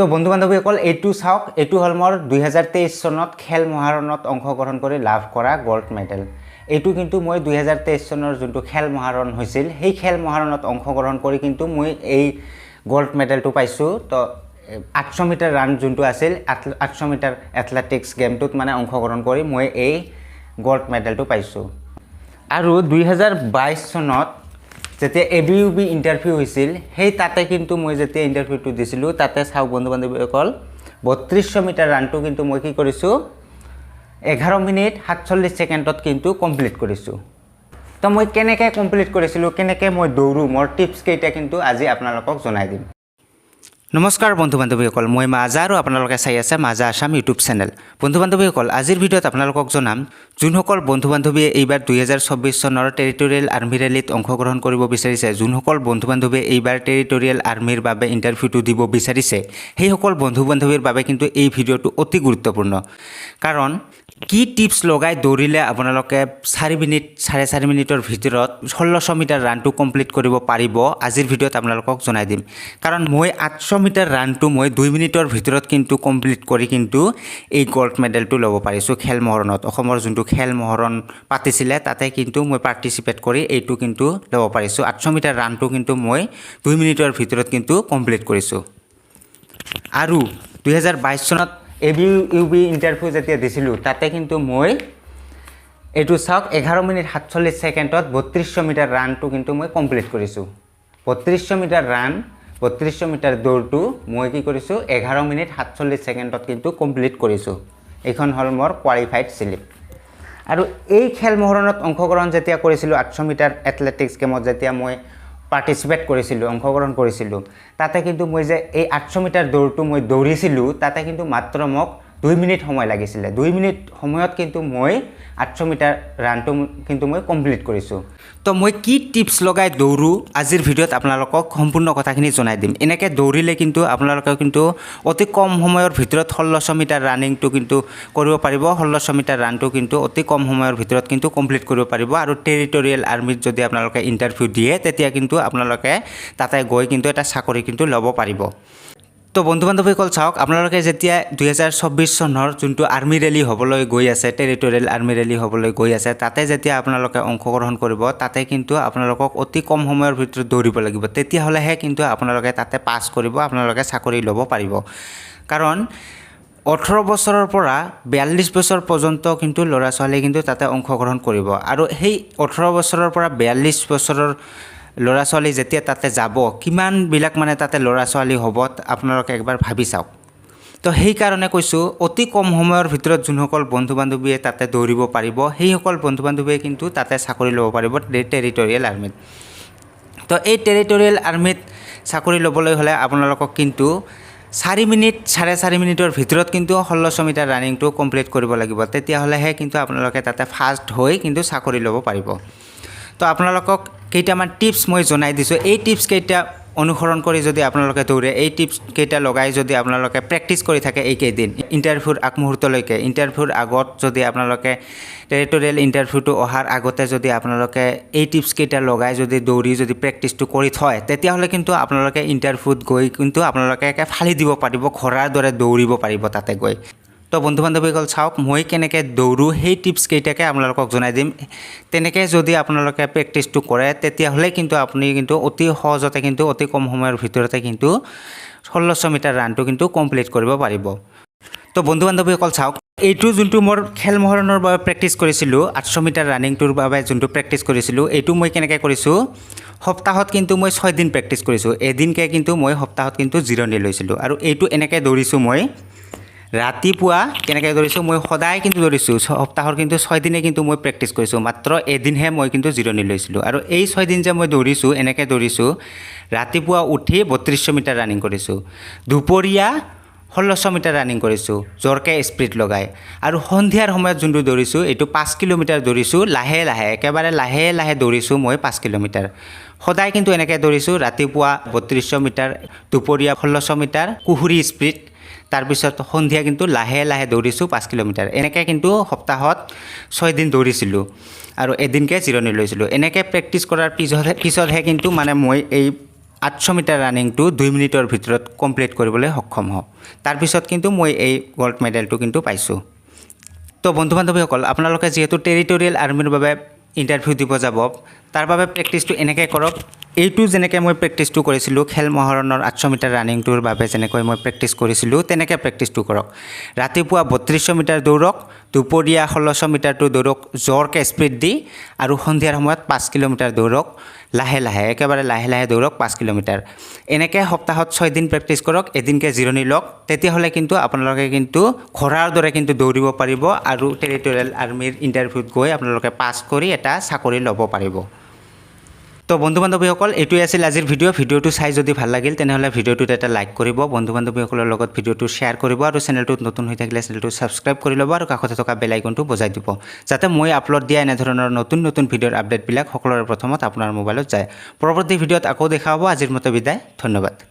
তো বন্ধু বান্ধৱীসকল এইটো চাওক, এইটো হ'ল মোৰ 2023 চনত খেল মহাৰণত অংশগ্ৰহণ কৰি লাভ কৰা গ'ল্ড মেডেল। এইটো কিন্তু মই 2023 চনৰ যোনটো খেল মহাৰণ হৈছিল সেই খেল মহাৰণত অংশগ্ৰহণ কৰি কিন্তু মই এই গ'ল্ড মেডেলটো পাইছোঁ। তো 800 মিটাৰ ৰান যোনটো আছিল 800 মিটাৰ এথলেটিক্স গেমটোত মানে অংশগ্ৰহণ কৰি মই এই গ'ল্ড মেডেলটো পাইছোঁ। আৰু 2022 চনত যেতিয়া ABUB ইণ্টাৰভিউ হৈছিল সেই তাতে কিন্তু মই যেতিয়া ইণ্টাৰভিউটো দিছিলোঁ তাতে চাওক বন্ধু বান্ধৱীসকল 3200 মিটাৰ ৰানটো কিন্তু মই কি কৰিছোঁ 11 মিনিট 47 ছেকেণ্ডত কিন্তু কমপ্লিট কৰিছোঁ। তো মই কেনেকৈ কমপ্লিট কৰিছিলোঁ, কেনেকৈ মই দৌৰোঁ, মোৰ টিপছ কেইটা কিন্তু আজি আপোনালোকক জনাই দিম। নমস্কাৰ বন্ধু বান্ধৱীসকল, মই মাজা আৰু আপোনালোকে চাই আছে মাজা আসাম ইউটিউব চেনেল। বন্ধু বান্ধৱীসকল, আজিৰ ভিডিঅ'ত আপোনালোকক জনাম যোনসকল বন্ধু বান্ধৱীয়ে এইবাৰ 2024 চনৰ টেৰিটৰিয়েল আৰ্মি ৰেলীত অংশগ্ৰহণ কৰিব বিচাৰিছে, যোনসকল বন্ধু বান্ধৱীয়ে এইবাৰ টেৰিটৰিয়েল আৰ্মিৰ বাবে ইণ্টাৰভিউটো দিব বিচাৰিছে, সেইসকল বন্ধু বান্ধৱীৰ বাবে কিন্তু এই ভিডিঅ'টো অতি গুৰুত্বপূৰ্ণ। কাৰণ কি টিপছ লগাই দৌৰিলে আপোনালোকে 4 মিনিট 4.5 মিনিটৰ ভিতৰত 1600 মিটাৰ ৰানটো কমপ্লিট কৰিব পাৰিব, আজিৰ ভিডিঅ'ত আপোনালোকক জনাই দিম। কাৰণ মই 800 মিটাৰ ৰানটো মই 2 মিনিটৰ ভিতৰত কিন্তু কমপ্লিট কৰি কিন্তু এই গ'ল্ড মেডেলটো ল'ব পাৰিছোঁ খেল মহাৰণত। অসমৰ যোনটো খেল মহাৰণ পাতিছিলে তাতে কিন্তু মই পাৰ্টিচিপেট কৰি এইটো কিন্তু ল'ব পাৰিছোঁ। 800 মিটাৰ ৰানটো কিন্তু মই 2 মিনিটৰ ভিতৰত কিন্তু কমপ্লিট কৰিছোঁ। আৰু 2022 চনত ABUB ইণ্টাৰভিউ যেতিয়া দিছিলোঁ তাতে কিন্তু মই এইটো চাওক 11 মিনিট 47 ছেকেণ্ডত 3200 মিটাৰ ৰানটো কিন্তু মই কমপ্লিট কৰিছোঁ। 3200 মিটাৰ ৰান 3200 মিটাৰ দৌৰটো মই কি কৰিছোঁ 11 মিনিট 47 ছেকেণ্ডত কিন্তু কমপ্লিট কৰিছোঁ। এইখন হ'ল মোৰ কোৱালিফাইড স্লিপ। আৰু এই খেল মহাৰণত অংশগ্ৰহণ যেতিয়া কৰিছিলোঁ 800 মিটাৰ এথলেটিক্স গেমত যেতিয়া মই পাৰ্টিচিপেট কৰিছিলোঁ, অংশগ্ৰহণ কৰিছিলোঁ, তাতে কিন্তু মই যে এই 800 মিটাৰ দৌৰটো মই দৌৰিছিলোঁ তাতে কিন্তু মাত্ৰ মোক 2 মিনিট সময় লাগিছিলে। 2 মিনিট সময়ত কিন্তু মই 800 মিটাৰ ৰানটো কিন্তু মই কমপ্লিট কৰিছোঁ। তো মই কি টিপছ লগাই দৌৰোঁ আজিৰ ভিডিঅ'ত আপোনালোকক সম্পূৰ্ণ কথাখিনি জনাই দিম। এনেকৈ দৌৰিলে কিন্তু আপোনালোকে কিন্তু অতি কম সময়ৰ ভিতৰত 1600 মিটাৰ ৰানিংটো কিন্তু কৰিব পাৰিব। 1600 মিটাৰ ৰানটো কিন্তু অতি কম সময়ৰ ভিতৰত কিন্তু কমপ্লিট কৰিব পাৰিব। আৰু টেৰিটৰিয়েল আৰ্মিত যদি আপোনালোকে ইণ্টাৰভিউ দিয়ে তেতিয়া কিন্তু আপোনালোকে তাতে গৈ কিন্তু এটা চাকৰি কিন্তু ল'ব পাৰিব। তো বন্ধু বান্ধৱীসকল চাওক, আপোনালোকে যেতিয়া 2024 চনৰ যোনটো আৰ্মি ৰেলী হ'বলৈ গৈ আছে, টেৰিটৰিয়েল আৰ্মি ৰেলী হ'বলৈ গৈ আছে, তাতে যেতিয়া আপোনালোকে অংশগ্ৰহণ কৰিব তাতে কিন্তু আপোনালোকক অতি কম সময়ৰ ভিতৰত দৌৰিব লাগিব। তেতিয়াহ'লেহে কিন্তু আপোনালোকে তাতে পাছ কৰিব, আপোনালোকে চাকৰি ল'ব পাৰিব। কাৰণ 18 বছৰৰ পৰা 42 বছৰ পৰ্যন্ত কিন্তু ল'ৰা ছোৱালীয়ে কিন্তু তাতে অংশগ্ৰহণ কৰিব। আৰু সেই 18 বছৰৰ পৰা 42 বছৰৰ ল'ৰা ছোৱালী যেতিয়া তাতে যাব, কিমানবিলাক মানে তাতে ল'ৰা ছোৱালী হ'ব আপোনালোকে একবাৰ ভাবি চাওক। তো সেইকাৰণে কৈছোঁ অতি কম সময়ৰ ভিতৰত যোনসকল বন্ধু বান্ধৱীয়ে তাতে দৌৰিব পাৰিব সেইসকল বন্ধু বান্ধৱীয়ে কিন্তু তাতে চাকৰি ল'ব পাৰিব টেৰিটৰিয়েল আৰ্মিত। তো এই টেৰিটৰিয়েল আৰ্মিত চাকৰি ল'বলৈ হ'লে আপোনালোকক কিন্তু 4 মিনিট 4.5 মিনিটৰ ভিতৰত কিন্তু 1600 মিটাৰ ৰানিংটো কমপ্লিট কৰিব লাগিব। তেতিয়াহ'লেহে কিন্তু আপোনালোকে তাতে ফাৰ্ষ্ট হৈ কিন্তু চাকৰি ল'ব পাৰিব। তো আপোনালোকক কেইটামান টিপছ মই জনাই দিছোঁ। এই টিপছ কেইটা অনুসৰণ কৰি যদি আপোনালোকে দৌৰে, এই টিপছ কেইটা লগাই যদি আপোনালোকে প্ৰেক্টিছ কৰি থাকে এইকেইদিন ইণ্টাৰভিউৰ আগমুহূৰ্তলৈকে, ইণ্টাৰভিউৰ আগত যদি আপোনালোকে টেৰিটৰিয়েল ইণ্টাৰভিউটো অহাৰ আগতে যদি আপোনালোকে এই টিপছ কেইটা লগাই যদি দৌৰি যদি প্ৰেক্টিছটো কৰি থয়, তেতিয়াহ'লে কিন্তু আপোনালোকে ইণ্টাৰভিউত গৈ কিন্তু আপোনালোকে একে ফালি দিব পাৰিব, ঘোঁৰাৰ দৰে দৌৰিব পাৰিব তাতে গৈ। তো বন্ধু বান্ধৱীসকল চাওক, মই কেনেকৈ দৌৰোঁ সেই টিপছ কেইটাকে আপোনালোকক জনাই দিম। তেনেকৈ যদি আপোনালোকে প্ৰেক্টিছটো কৰে তেতিয়াহ'লে কিন্তু আপুনি কিন্তু অতি সহজতে কিন্তু অতি কম সময়ৰ ভিতৰতে কিন্তু 1600 মিটাৰ ৰানটো কিন্তু কমপ্লিট কৰিব পাৰিব। তো বন্ধু বান্ধৱীসকল চাওক, এইটো যোনটো মোৰ খেল মহাৰণৰ বাবে প্ৰেক্টিছ কৰিছিলোঁ, 800 মিটাৰ ৰানিংটোৰ বাবে যোনটো প্ৰেক্টিছ কৰিছিলোঁ, এইটো মই কেনেকৈ কৰিছোঁ, সপ্তাহত কিন্তু মই 6 দিন প্ৰেক্টিছ কৰিছোঁ। এদিনকৈ কিন্তু মই সপ্তাহত কিন্তু জিৰণি লৈছিলোঁ। আৰু এইটো এনেকৈ দৌৰিছোঁ মই ৰাতিপুৱা কেনেকৈ দৌৰিছোঁ, মই সদায় কিন্তু দৌৰিছোঁ। সপ্তাহৰ কিন্তু 6 দিনে কিন্তু মই প্ৰেক্টিছ কৰিছোঁ, মাত্ৰ এদিনহে মই কিন্তু জিৰণি লৈছিলোঁ। আৰু এই 6 দিন যে মই দৌৰিছোঁ, এনেকৈ দৌৰিছোঁ, ৰাতিপুৱা উঠি 3200 মিটাৰ ৰানিং কৰিছোঁ, দুপৰীয়া 1600 মিটাৰ ৰানিং কৰিছোঁ জোৰকৈ স্পীড লগাই, আৰু সন্ধিয়াৰ সময়ত যোনটো দৌৰিছোঁ এইটো 5 কিলোমিটাৰ দৌৰিছোঁ, লাহে লাহে একেবাৰে লাহে লাহে দৌৰিছোঁ মই 5 কিলোমিটাৰ। সদায় কিন্তু এনেকৈ দৌৰিছোঁ, ৰাতিপুৱা 3200 মিটাৰ, দুপৰীয়া 1600 মিটাৰ কুহুৰি স্পীড, তাৰপিছত সন্ধিয়া কিন্তু লাহে লাহে দৌৰিছোঁ 5 কিলোমিটাৰ। এনেকৈ কিন্তু সপ্তাহত 6 দিন দৌৰিছিলোঁ আৰু এদিনকৈ জিৰণি লৈছিলোঁ। এনেকৈ প্ৰেক্টিছ কৰাৰ পিছতহে কিন্তু মানে মই এই 800 মিটাৰ ৰানিংটো 2 মিনিটৰ ভিতৰত কমপ্লিট কৰিবলৈ সক্ষম হওঁ তাৰ পিছত কিন্তু মই এই গোল্ড মেডেলটো কিন্তু পাইছোঁ তো বন্ধু বান্ধৱীসকল আপোনালোকে যেহেতু টেৰিটৰিয়েল আৰ্মিৰ বাবে ইণ্টাৰভিউ দিব যাব তাৰ বাবে প্ৰেক্টিছটো এনেকৈ কৰক এইটো যেনেকৈ মই প্ৰেক্টিছটো কৰিছিলোঁ খেল মহাৰণৰ 800 মিটাৰ ৰানিংটোৰ বাবে যেনেকৈ মই প্ৰেক্টিছ কৰিছিলোঁ তেনেকৈ প্ৰেক্টিছটো কৰক ৰাতিপুৱা 3200 মিটাৰ দৌৰক দুপৰীয়া 1600 মিটাৰটো দৌৰক জোৰকৈ স্পীড দি আৰু সন্ধিয়াৰ সময়ত 5 কিলোমিটাৰ দৌৰক লাহে লাহে একেবাৰে লাহে লাহে দৌৰক 5 কিলোমিটাৰ এনেকৈ সপ্তাহত 6 দিন প্ৰেক্টিছ কৰক এদিনকৈ জিৰণি লওক তেতিয়াহ'লে কিন্তু আপোনালোকে কিন্তু ঘোঁৰাৰ দৰে কিন্তু দৌৰিব পাৰিব আৰু টেৰিটৰিয়েল আৰ্মিৰ ইণ্টাৰভিউত গৈ আপোনালোকে পাছ কৰি এটা চাকৰি ল'ব পাৰিব তো বন্ধু বান্ধৱীসকল এইটোৱে আছিল আজিৰ ভিডিঅ'টো চাই যদি ভাল লাগিল তেনেহ'লে ভিডিঅ'টোত এটা লাইক কৰিব বন্ধু বান্ধৱীসকলৰ লগত ভিডিঅ'টো শ্বেয়াৰ কৰিব আৰু চেনেলটোত নতুন হৈ থাকিলে চেনেলটো ছাবস্ক্ৰাইব কৰি ল'ব আৰু কাষতে থকা বেল আইকনটো বজাই দিব যাতে মই আপলোড দিয়া এনেধৰণৰ নতুন ভিডিঅ'ৰ আপডেটবিলাক সকলোৰে প্ৰথমত আপোনাৰ মোবাইলত যায় পৰৱৰ্তী ভিডিঅ'ত আকৌ দেখা হ'ব আজিৰ মতে বিদায় ধন্যবাদ